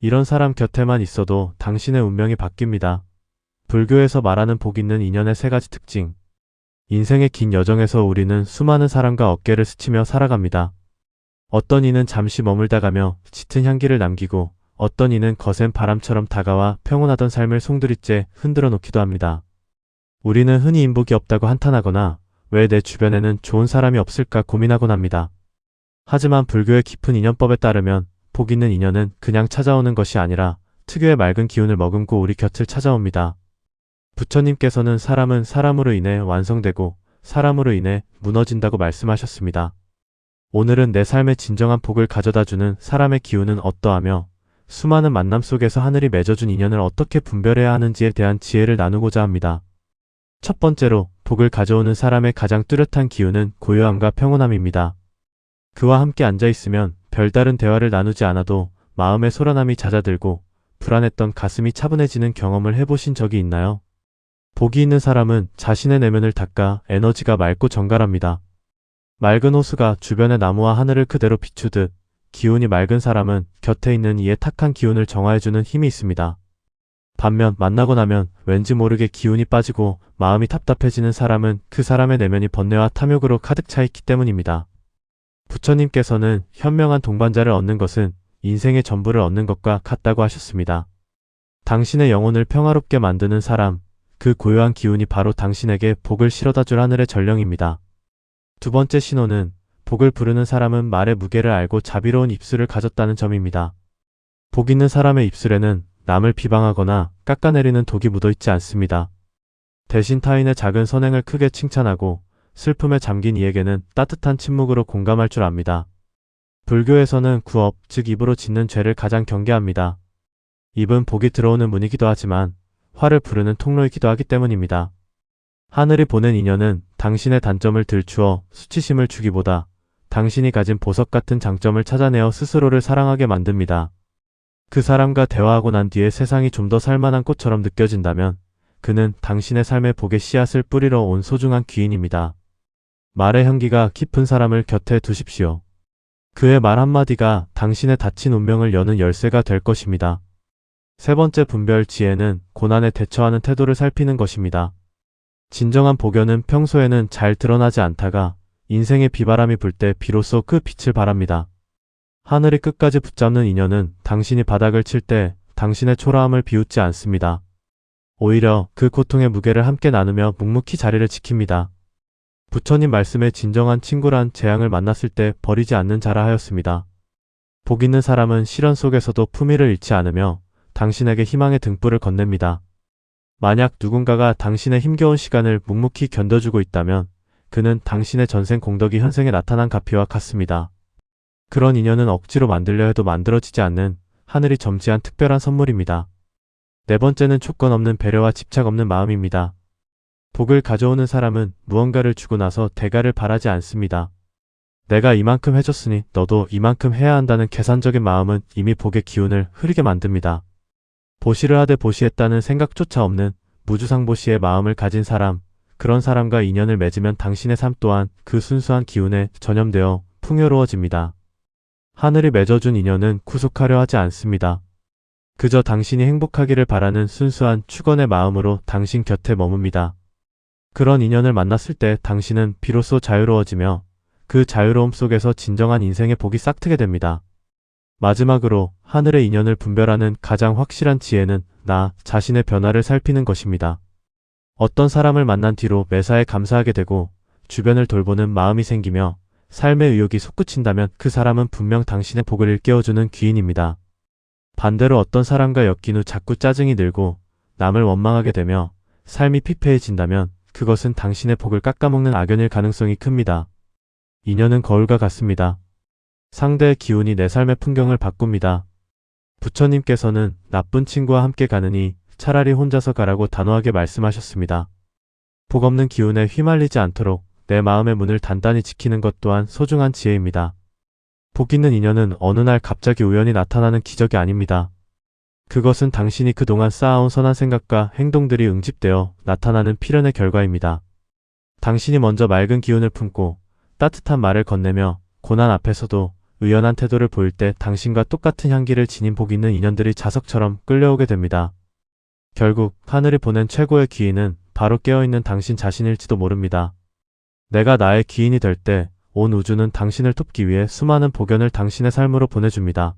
이런 사람 곁에만 있어도 당신의 운명이 바뀝니다. 불교에서 말하는 복 있는 인연의 세 가지 특징. 인생의 긴 여정에서 우리는 수많은 사람과 어깨를 스치며 살아갑니다. 어떤 이는 잠시 머물다 가며 짙은 향기를 남기고 어떤 이는 거센 바람처럼 다가와 평온하던 삶을 송두리째 흔들어 놓기도 합니다. 우리는 흔히 인복이 없다고 한탄하거나 왜 내 주변에는 좋은 사람이 없을까 고민하곤 합니다. 하지만 불교의 깊은 인연법에 따르면 복 있는 인연은 그냥 찾아오는 것이 아니라 특유의 맑은 기운을 머금고 우리 곁을 찾아옵니다. 부처님께서는 사람은 사람으로 인해 완성되고 사람으로 인해 무너진다고 말씀하셨습니다. 오늘은 내 삶에 진정한 복을 가져다주는 사람의 기운은 어떠하며 수많은 만남 속에서 하늘이 맺어준 인연을 어떻게 분별해야 하는지에 대한 지혜를 나누고자 합니다. 첫 번째로 복을 가져오는 사람의 가장 뚜렷한 기운은 고요함과 평온함입니다. 그와 함께 앉아있으면 별다른 대화를 나누지 않아도 마음의 소란함이 잦아들고 불안했던 가슴이 차분해지는 경험을 해보신 적이 있나요? 복이 있는 사람은 자신의 내면을 닦아 에너지가 맑고 정갈합니다. 맑은 호수가 주변의 나무와 하늘을 그대로 비추듯 기운이 맑은 사람은 곁에 있는 이의 탁한 기운을 정화해주는 힘이 있습니다. 반면 만나고 나면 왠지 모르게 기운이 빠지고 마음이 답답해지는 사람은 그 사람의 내면이 번뇌와 탐욕으로 가득 차 있기 때문입니다. 부처님께서는 현명한 동반자를 얻는 것은 인생의 전부를 얻는 것과 같다고 하셨습니다. 당신의 영혼을 평화롭게 만드는 사람, 그 고요한 기운이 바로 당신에게 복을 실어다 줄 하늘의 전령입니다. 두 번째 신호는 복을 부르는 사람은 말의 무게를 알고 자비로운 입술을 가졌다는 점입니다. 복 있는 사람의 입술에는 남을 비방하거나 깎아내리는 독이 묻어있지 않습니다. 대신 타인의 작은 선행을 크게 칭찬하고 슬픔에 잠긴 이에게는 따뜻한 침묵으로 공감할 줄 압니다. 불교에서는 구업, 즉 입으로 짓는 죄를 가장 경계합니다. 입은 복이 들어오는 문이기도 하지만 화를 부르는 통로이기도 하기 때문입니다. 하늘이 보낸 인연은 당신의 단점을 들추어 수치심을 주기보다 당신이 가진 보석 같은 장점을 찾아내어 스스로를 사랑하게 만듭니다. 그 사람과 대화하고 난 뒤에 세상이 좀 더 살만한 꽃처럼 느껴진다면 그는 당신의 삶의 복의 씨앗을 뿌리러 온 소중한 귀인입니다. 말의 향기가 깊은 사람을 곁에 두십시오. 그의 말 한마디가 당신의 닫힌 운명을 여는 열쇠가 될 것입니다. 세 번째 분별 지혜는 고난에 대처하는 태도를 살피는 것입니다. 진정한 복연은 평소에는 잘 드러나지 않다가 인생의 비바람이 불 때 비로소 그 빛을 발합니다. 하늘이 끝까지 붙잡는 인연은 당신이 바닥을 칠 때 당신의 초라함을 비웃지 않습니다. 오히려 그 고통의 무게를 함께 나누며 묵묵히 자리를 지킵니다. 부처님 말씀에 진정한 친구란 재앙을 만났을 때 버리지 않는 자라 하였습니다. 복 있는 사람은 시련 속에서도 품위를 잃지 않으며 당신에게 희망의 등불을 건넵니다. 만약 누군가가 당신의 힘겨운 시간을 묵묵히 견뎌주고 있다면 그는 당신의 전생 공덕이 현생에 나타난 가피와 같습니다. 그런 인연은 억지로 만들려 해도 만들어지지 않는 하늘이 점지한 특별한 선물입니다. 네 번째는 조건 없는 배려와 집착 없는 마음입니다. 복을 가져오는 사람은 무언가를 주고 나서 대가를 바라지 않습니다. 내가 이만큼 해줬으니 너도 이만큼 해야 한다는 계산적인 마음은 이미 복의 기운을 흐리게 만듭니다. 보시를 하되 보시했다는 생각조차 없는 무주상보시의 마음을 가진 사람, 그런 사람과 인연을 맺으면 당신의 삶 또한 그 순수한 기운에 전염되어 풍요로워집니다. 하늘이 맺어준 인연은 구속하려 하지 않습니다. 그저 당신이 행복하기를 바라는 순수한 축원의 마음으로 당신 곁에 머뭅니다. 그런 인연을 만났을 때 당신은 비로소 자유로워지며 그 자유로움 속에서 진정한 인생의 복이 싹트게 됩니다. 마지막으로 하늘의 인연을 분별하는 가장 확실한 지혜는 나 자신의 변화를 살피는 것입니다. 어떤 사람을 만난 뒤로 매사에 감사하게 되고 주변을 돌보는 마음이 생기며 삶의 의욕이 솟구친다면 그 사람은 분명 당신의 복을 일깨워주는 귀인입니다. 반대로 어떤 사람과 엮인 후 자꾸 짜증이 늘고 남을 원망하게 되며 삶이 피폐해진다면 그것은 당신의 복을 깎아먹는 악연일 가능성이 큽니다. 인연은 거울과 같습니다. 상대의 기운이 내 삶의 풍경을 바꿉니다. 부처님께서는 나쁜 친구와 함께 가느니 차라리 혼자서 가라고 단호하게 말씀하셨습니다. 복 없는 기운에 휘말리지 않도록 내 마음의 문을 단단히 지키는 것 또한 소중한 지혜입니다. 복 있는 인연은 어느 날 갑자기 우연히 나타나는 기적이 아닙니다. 그것은 당신이 그동안 쌓아온 선한 생각과 행동들이 응집되어 나타나는 필연의 결과입니다. 당신이 먼저 맑은 기운을 품고 따뜻한 말을 건네며 고난 앞에서도 의연한 태도를 보일 때 당신과 똑같은 향기를 지닌 복 있는 인연들이 자석처럼 끌려오게 됩니다. 결국 하늘이 보낸 최고의 귀인은 바로 깨어있는 당신 자신일지도 모릅니다. 내가 나의 귀인이 될 때 온 우주는 당신을 돕기 위해 수많은 복연을 당신의 삶으로 보내줍니다.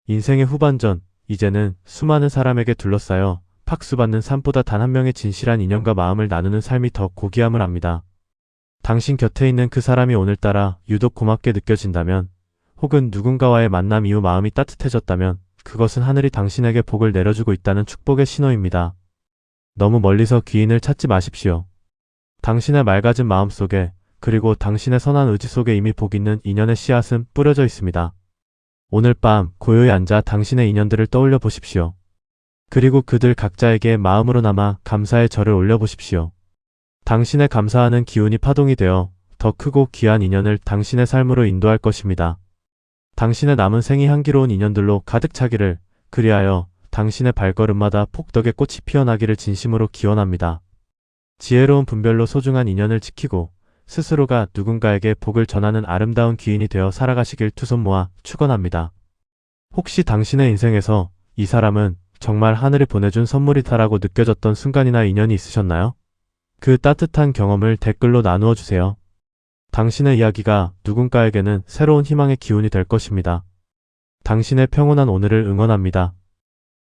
인생의 후반전, 이제는 수많은 사람에게 둘러싸여 박수받는 삶보다 단 한 명의 진실한 인연과 마음을 나누는 삶이 더 고귀함을 압니다. 당신 곁에 있는 그 사람이 오늘따라 유독 고맙게 느껴진다면, 혹은 누군가와의 만남 이후 마음이 따뜻해졌다면 그것은 하늘이 당신에게 복을 내려주고 있다는 축복의 신호입니다. 너무 멀리서 귀인을 찾지 마십시오. 당신의 맑아진 마음 속에, 그리고 당신의 선한 의지 속에 이미 복 있는 인연의 씨앗은 뿌려져 있습니다. 오늘 밤 고요히 앉아 당신의 인연들을 떠올려 보십시오. 그리고 그들 각자에게 마음으로나마 감사의 절을 올려보십시오. 당신의 감사하는 기운이 파동이 되어 더 크고 귀한 인연을 당신의 삶으로 인도할 것입니다. 당신의 남은 생이 향기로운 인연들로 가득 차기를, 그리하여 당신의 발걸음마다 폭덕의 꽃이 피어나기를 진심으로 기원합니다. 지혜로운 분별로 소중한 인연을 지키고 스스로가 누군가에게 복을 전하는 아름다운 귀인이 되어 살아가시길 두 손 모아 축원합니다. 혹시 당신의 인생에서 이 사람은 정말 하늘이 보내준 선물이다라고 느껴졌던 순간이나 인연이 있으셨나요? 그 따뜻한 경험을 댓글로 나누어 주세요. 당신의 이야기가 누군가에게는 새로운 희망의 기운이 될 것입니다. 당신의 평온한 오늘을 응원합니다.